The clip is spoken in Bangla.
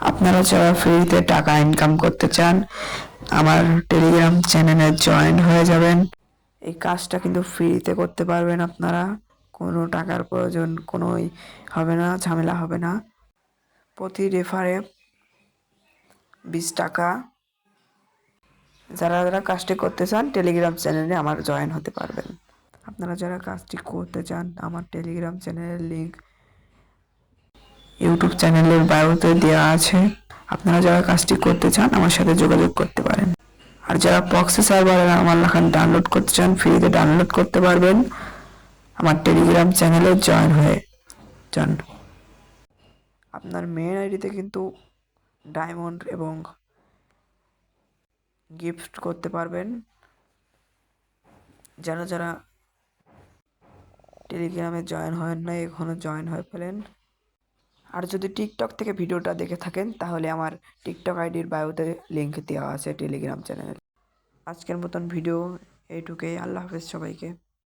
আপনারা যারা ফ্রিতে টাকা ইনকাম করতে চান আমার টেলিগ্রাম চ্যানেলে জয়েন হয়ে যাবেন। এই কাজটা কিন্তু ফ্রিতে করতে পারবেন আপনারা, কোনো টাকার প্রয়োজন কোনোই হবে না, ঝামেলা হবে না। প্রতি রেফারে 20 টাকা। যারা যারা কাজটি করতে চান টেলিগ্রাম চ্যানেলে আমার জয়েন হতে পারবেন। আপনারা যারা কাজটি করতে চান আমার টেলিগ্রাম চ্যানেলের লিঙ্ক ইউটিউব চ্যানেলের বায়োতে দেওয়া আছে। আপনারা যারা কাজটি করতে চান আমার সাথে যোগাযোগ করতে পারেন। আর যারা প্রক্সি সার্ভারে আমার লেখা ডাউনলোড করতে চান ফ্রিতে ডাউনলোড করতে পারবেন আমার টেলিগ্রাম চ্যানেলে জয়েন হয়ে যান। আপনার মেন আইডিতে কিন্তু ডায়মন্ড এবং গিফট করতে পারবেন। যারা যারা টেলিগ্রামে জয়েন হন নাই এখনও জয়েন হয়ে ফেলেন। আর যদি টিকটক থেকে ভিডিওটা দেখে থাকেন তাহলে আমার টিকটক আইডির বায়োতে লিঙ্ক দেওয়া আছে টেলিগ্রাম চ্যানেলে। আজকের মতন ভিডিও এইটুকুই। আল্লাহ হাফেজ সবাইকে।